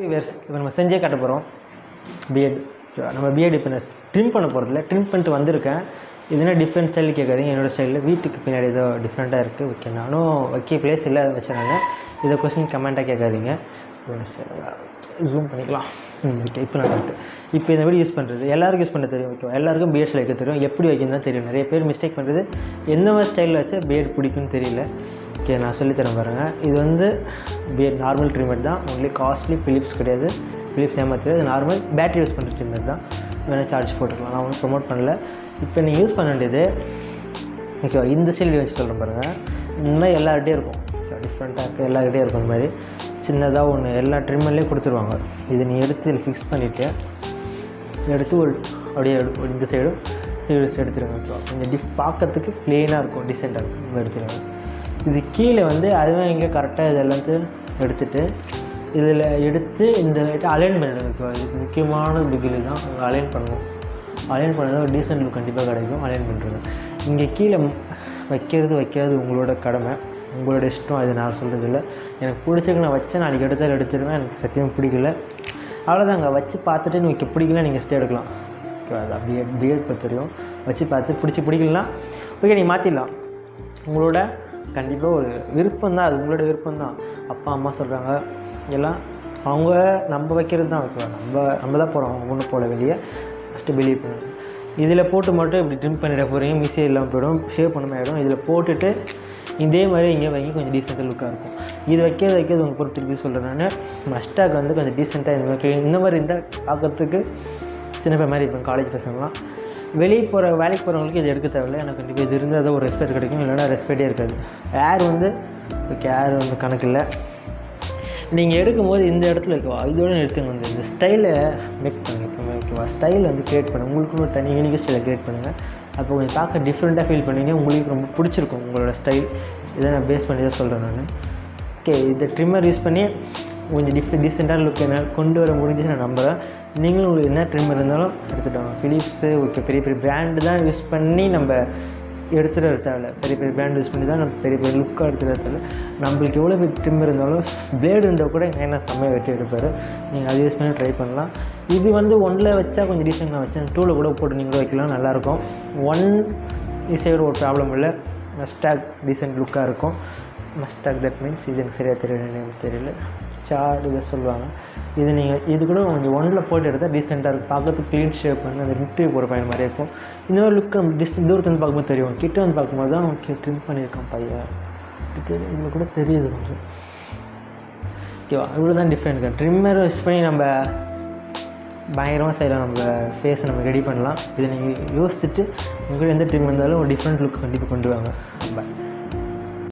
இப்போ நம்ம செஞ்சே காட்ட போகிறோம் பிஎட். நம்ம பிஎட் இப்போ நான் ட்ரிம் பண்ண போகிறதில்ல, ட்ரிம் பண்ணிட்டு வந்திருக்கேன். இதுனா டிஃப்ரெண்ட் ஸ்டைல் கேட்காதீங்க. என்னோடய ஸ்டைலில் வீட்டுக்கு பின்னாடி ஏதோ டிஃப்ரெண்ட்டாக இருக்குது. ஓகே, நானும் வைக்க பிளேஸ் இல்லை, அதை வச்சுருந்தாங்க. இதை கொஸ்டின் கமெண்ட்டாக கேட்காதீங்க. ஜூம் பண்ணிக்கலாம். ஓகே, இப்போ நான் இருக்குது. இப்போ இந்த வீடியோ யூஸ் பண்ணுறது எல்லாருக்கும் யூஸ் பண்ண தெரியும். ஓகே, எல்லாருக்கும் பிஎட் ஸ்டைல் வைக்க தெரியும். எப்படி வைக்கணும் தான் தெரியும். நிறைய பேர் மிஸ்டேக் பண்ணுறது எந்த மாதிரி ஸ்டைலில் வச்சா பிஎட் பிடிக்குன்னு தெரியல. ஓகே, நான் சொல்லித்தரேன் பாருங்கள். இது வந்து பிஎட் நார்மல் ட்ரிம்மர் தான். ஒன்லி காஸ்ட்லி ஃபிலிப்ஸ் கிடையாது. ஃபிலிப்ஸ் ஏமாற்றது. இது நார்மல் பேட்டரி யூஸ் பண்ணுற ட்ரிம்மர் தான். வேணால் சார்ஜ் போட்டுக்கலாம். நான் ஒன்றும் ப்ரொமோட் பண்ணல. இப்போ நீங்கள் யூஸ் பண்ண வேண்டியது ஓகேவா, இந்த ஸ்டைல் வச்சு சொல்கிறேன் பாருங்கள். இந்த மாதிரி எல்லார்கிட்டையும் இருக்கும், டிஃப்ரெண்ட்டாக இருக்குது. எல்லார்கிட்டையும் இருக்கும். இந்த மாதிரி சின்னதாக ஒன்று எல்லா ட்ரிம்மர்லேயே கொடுத்துருவாங்க. இதை நீ எடுத்து இதில் ஃபிக்ஸ் பண்ணிவிட்டு எடுத்து ஒரு அப்படியே இந்த சைடும் எடுத்துருங்க. ஓகேவா, கொஞ்சம் பார்க்கறதுக்கு ப்ளெயினாக இருக்கும், டிசெண்டாக இருக்கும். இந்த எடுத்துருங்க. இது கீழே வந்து அதுவே இங்கே கரெக்டாக இது எல்லாத்தையும் எடுத்துகிட்டு இதில் எடுத்து இந்த அலைன் பண்ணிடுங்க. ஓகேவா, இது முக்கியமான பிகில் தான். அலைன் பண்ணுவோம். அலைன் பண்ணதான் ஒரு டீசென்ட் லுக் கண்டிப்பாக கிடைக்கும். அலைன் பண்ணுறது இங்கே கீழே வைக்கிறது உங்களோட கடமை, உங்களோட இஷ்டம். அது நான் சொல்கிறது இல்லை. எனக்கு பிடிச்சிருக்கு, நான் வச்சேன். நாளைக்கு எடுத்தாலும் எடுத்துருவேன். எனக்கு சத்தியமாக பிடிக்கல, அவ்வளோதாங்க. வச்சு பார்த்துட்டு நீங்கள் பிடிக்கல, நீங்கள் ஸ்டே எடுக்கலாம். ஓகே, அது பிஎட் பற்றி தெரியும். வச்சு பார்த்து பிடிக்கலனா ஓகே, நீங்கள் மாற்றிடலாம். உங்களோட கண்டிப்பாக ஒரு விருப்பம் தான். அது உங்களோட விருப்பம் தான். அப்பா அம்மா சொல்கிறாங்க எல்லாம் அவங்க நம்ம வைக்கிறது தான். ஓகேவா, நம்ம தான் போகிறோம், அவங்க ஒன்று போட வெளியே. ஃபஸ்ட்டு பிலீவ் பண்ணுங்க. இதில் போட்டு மட்டும் இப்படி ட்ரிம் பண்ணிட போகிறீங்க, மிஸ்ஸே இல்லாமல் போய்டும், ஷேவ் பண்ண ஆகிடும். இதில் போட்டுட்டு இதே மாதிரி இங்கே வைங்க, கொஞ்சம் டீசெண்டாக லுக்காக இருக்கும். இது வைக்கிறது உங்கள் பொறுத்து திருப்பி சொல்கிறேன். நான் மஸ்டாக் வந்து கொஞ்சம் டீசெண்டாக இந்த மாதிரி இருந்தால் பார்க்குறதுக்கு சின்ன பேர் மாதிரி இப்போ காலேஜ் பசங்களாம் வெளியே வேலைக்கு போகிறவங்களுக்கு இது எடுக்க தேவையில்லை. எனக்கு கண்டிப்பாக இது இருந்தால் தான் ஒரு ரெஸ்பெக்ட் கிடைக்கும், இல்லைனா ரெஸ்பெக்டே இருக்காது. ஏர் வந்து ஓகே, ஏர் வந்து கணக்கு இல்லை. நீங்கள் எடுக்கும்போது இந்த இடத்துல இருக்கவா இதோட எடுத்துங்க. வந்து இந்த ஸ்டைலை மேக் பண்ணுங்க. ஓகேவா, ஸ்டைல் வந்து க்ரியேட் பண்ணுங்கள். உங்களுக்குன்னு ஒரு தனி யூனிக் ஸ்டைலை க்ரியேட் பண்ணுங்கள். அப்போ கொஞ்சம் பார்க்க டிஃப்ரெண்ட்டாக ஃபீல் பண்ணிங்க. உங்களுக்கு ரொம்ப பிடிச்சிருக்கும் உங்களோட ஸ்டைல். இதை நான் பேஸ் பண்ணி தான் சொல்கிறேன் நான். ஓகே, இந்த ட்ரிம்மர் யூஸ் பண்ணி கொஞ்சம் டீசெண்டான லுக் என்ன கொண்டு வர முடிஞ்சுன்னு நான் நம்புகிறேன். நீங்களும் உங்களுக்கு என்ன ட்ரிம்மர் இருந்தாலும் எடுத்துட்டாங்க. ஃபிலிப்ஸு ஓகே, பெரிய பெரிய பிராண்டு தான் யூஸ் பண்ணி நம்ம எடுத்துகிட்டு எடுத்தால பெரிய பிராண்ட் யூஸ் பண்ணி தான் நம்ம பெரிய லுக்காக எடுத்துகிட்டு எடுத்தால. நம்மளுக்கு எவ்வளோ பெரிய ட்ரிம்மர் இருந்தாலும் பிளேடு இருந்தால் கூட என்ன செம்மையாக வெட்டி எடுப்பார். நீங்கள் அதை யூஸ் பண்ணி ட்ரை பண்ணலாம். இது வந்து ஒன்றில் வச்சா கொஞ்சம் டீசெண்டாக வச்சேன். டூவில் கூட போட்டு நீங்கள் வைக்கலாம், நல்லாயிருக்கும். ஒன் ஈஸியாக ஒரு ப்ராப்ளம் இல்லை. மஸ்டாக் டீசெண்ட் லுக்காக இருக்கும். மஸ்டாக் தட் மீன்ஸ் இது எனக்கு சரியாக தெரியல சார்ட் இதை சொல்லுவாங்க. இது கூட கொஞ்சம் ஒன்றில் போட்டு எடுத்தால் டீசெண்டாக இருக்கும். பார்க்கறதுக்கு க்ளீன் ஷேப் பண்ணி அந்த இன்டர்வியூ போகிற பையன் மாதிரி இருக்கும். இந்த மாதிரி லுக்கு நம்ம தூரத்தில் வந்து பார்க்கும்போது தெரியும். கிட்ட வந்து பார்க்கும்போது தான் ஓகே ட்ரிம் பண்ணியிருக்கான் பையன், இதில் கூட தெரியுது கொஞ்சம். ஓகேவா, இவ்வளோ தான் டிஃப்ரெண்ட். ட்ரிம்மர் யூஸ் பண்ணி நம்ம பயங்கரமாக செய்யலாம். நம்ம ஃபேஸை நம்ம ரெடி பண்ணலாம். இதை நீங்கள் யோசிச்சுட்டு உங்களுக்கு எந்த ட்ரிம் இருந்தாலும் ஒரு டிஃப்ரெண்ட் லுக் கண்டிப்பாக கொண்டு வாங்க. பாய்.